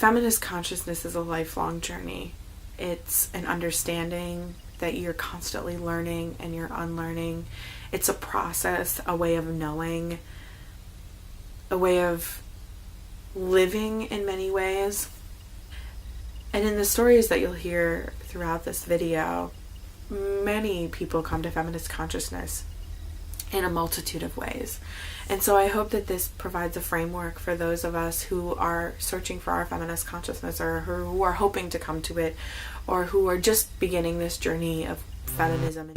Feminist consciousness is a lifelong journey. It's an understanding that you're constantly learning and you're unlearning. It's a process, a way of knowing, a way of living in many ways. And in the stories that you'll hear throughout this video, many people come to feminist consciousness in a multitude of ways. And so I hope that this provides a framework for those of us who are searching for our feminist consciousness, or who are hoping to come to it, or who are just beginning this journey of feminism.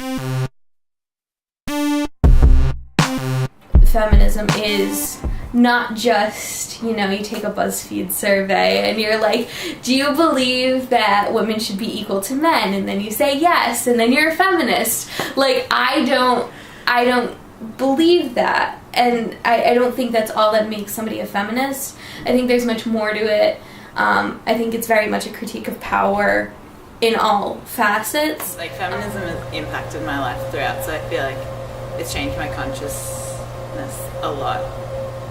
Feminism is not just, you take a BuzzFeed survey and you're like, do you believe that women should be equal to men? And then you say yes, and then you're a feminist. Like, I don't believe that. And I don't think that's all that makes somebody a feminist. I think there's much more to it. I think it's very much a critique of power in all facets. Like, feminism has impacted my life throughout, so I feel like it's changed my consciousness a lot.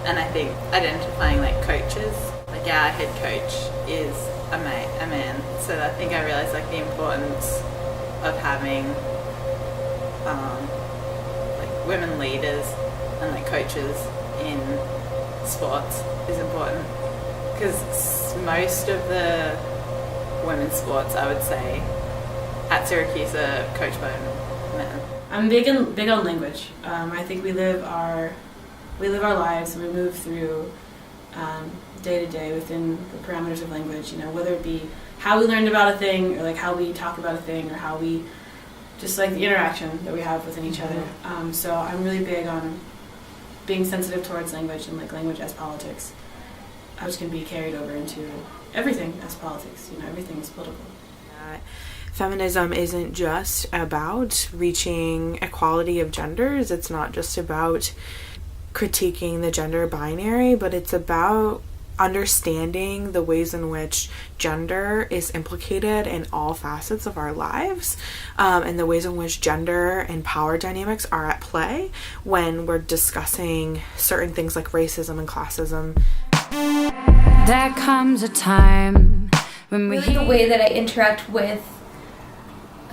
And I think identifying like coaches, like our head coach is a man. So I think I realized like the importance of having like women leaders and like coaches in sports is important, because most of the women's sports, I would say, at Syracuse are coached by men. I'm big on language. I think we live our lives and we move through day to day within the parameters of language. Whether it be how we learned about a thing, or like how we talk about a thing, or how we just like the interaction that we have within each other. So I'm really big on being sensitive towards language, and like language as politics, which can be carried over into everything as politics. Everything is political. Feminism isn't just about reaching equality of genders. It's not just about critiquing the gender binary, but it's about understanding the ways in which gender is implicated in all facets of our lives, and the ways in which gender and power dynamics are at play when we're discussing certain things like racism and classism. There comes a time when really the way that I interact with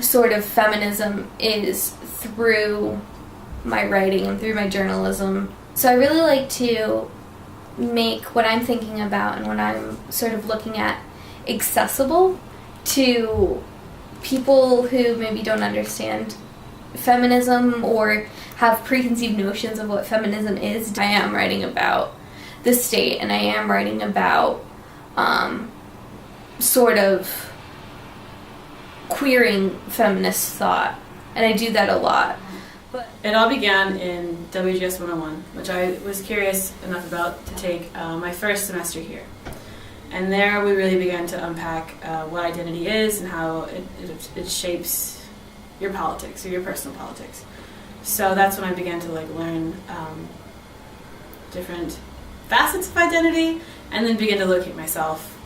sort of feminism is through my writing and through my journalism. So I really like to make what I'm thinking about and what I'm sort of looking at accessible to people who maybe don't understand feminism or have preconceived notions of what feminism is. I am writing about the state, and I am writing about sort of queering feminist thought, and I do that a lot. But it all began in WGS 101, which I was curious enough about to take my first semester here. And there we really began to unpack what identity is and how it shapes your politics, or your personal politics. So that's when I began to learn different facets of identity, and then begin to locate myself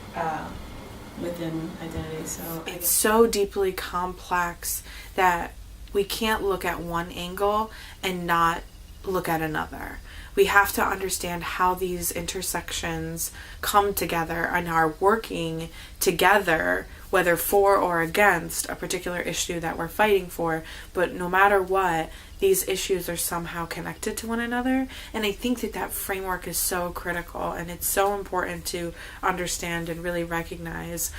within identity. So it's so deeply complex that we can't look at one angle and not look at another. We have to understand how these intersections come together and are working together, whether for or against a particular issue that we're fighting for. But no matter what, these issues are somehow connected to one another. And I think that framework is so critical, and it's so important to understand and really recognize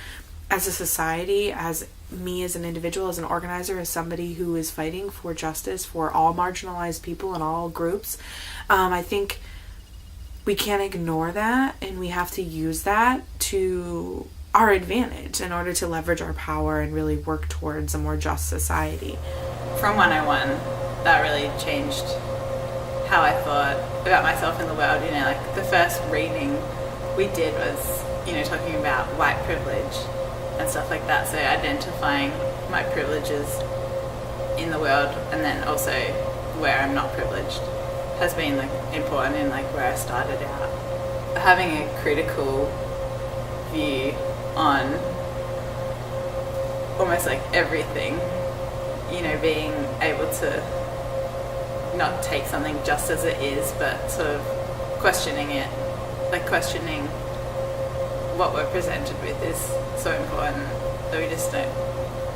as a society, as me as an individual, as an organizer, as somebody who is fighting for justice for all marginalized people and all groups. I think we can't ignore that, and we have to use that to our advantage in order to leverage our power and really work towards a more just society. From 101, that really changed how I thought about myself in the world. Like the first reading we did was, talking about white privilege and stuff like that. So identifying my privileges in the world, and then also where I'm not privileged, has been important in where I started out. Having a critical view on almost everything, being able to not take something just as it is, but sort of questioning it, questioning what we're presented with is so important that we just don't,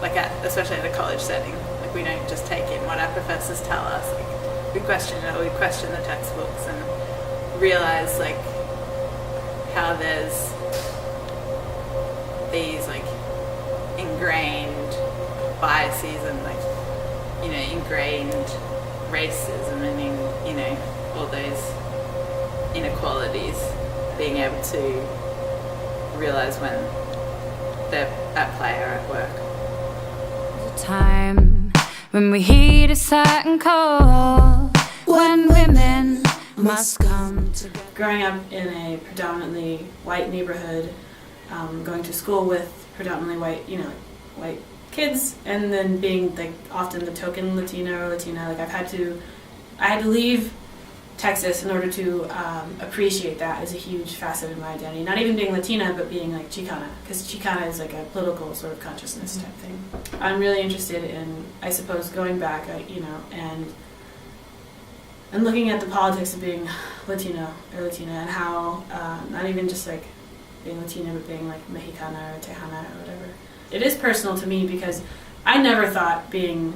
like especially in a college setting, like we don't just take in what our professors tell us. Like we question it, we question the textbooks and realize like how there's these like ingrained biases and like, you know, ingrained racism and, you know, all those inequalities, being able to realize when they're at play or at work. There's a time when we heed a certain call, when women must come together. Growing up in a predominantly white neighborhood, going to school with predominantly white, you know, white kids, and then being like often the token Latino or Latina, like I had to leave Texas in order to appreciate that as a huge facet of my identity. Not even being Latina, but being like Chicana, because Chicana is like a political sort of consciousness type thing. I'm really interested in, I suppose, going back, you know, and looking at the politics of being Latino or Latina, and how not even just like being Latina, but being like Mexicana or Tejana or whatever. It is personal to me because I never thought being,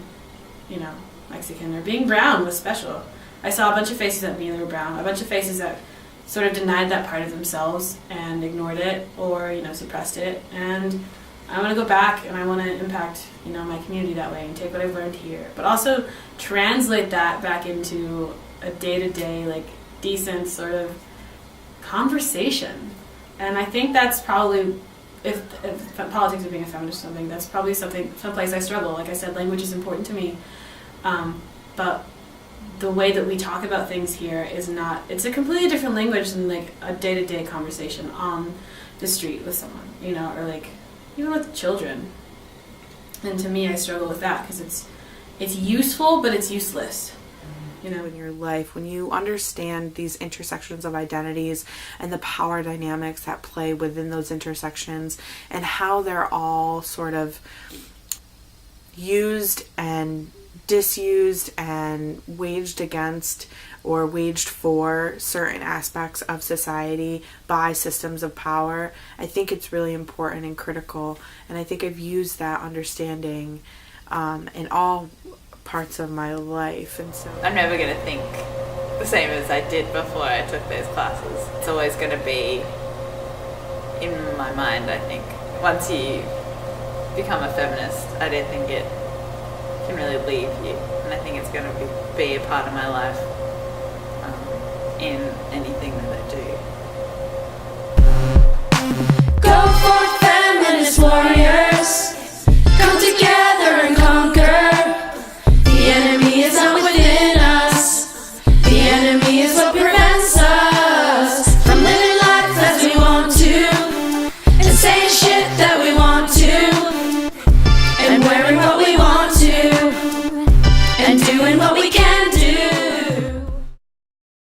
you know, Mexican or being brown was special. I saw a bunch of faces at me that were brown, a bunch of faces that sort of denied that part of themselves and ignored it or, you know, suppressed it. And I want to go back and I want to impact, you know, my community that way and take what I've learned here, but also translate that back into a day-to-day, like, decent sort of conversation. And I think that's probably, if politics of being a feminist or something, that's probably someplace I struggle. Like I said, language is important to me, but the way that we talk about things here is not, it's a completely different language than like a day-to-day conversation on the street with someone, you know, or like even with children. And to me, I struggle with that because it's useful, but it's useless. You know, in your life, when you understand these intersections of identities and the power dynamics that play within those intersections and how they're all sort of used and disused and waged against or waged for certain aspects of society by systems of power, I think it's really important and critical. And I think I've used that understanding in all parts of my life. And so I'm never going to think the same as I did before I took those classes. It's always going to be in my mind, I think. Once you become a feminist, I don't think it can really leave you, and I think it's going to be a part of my life in anything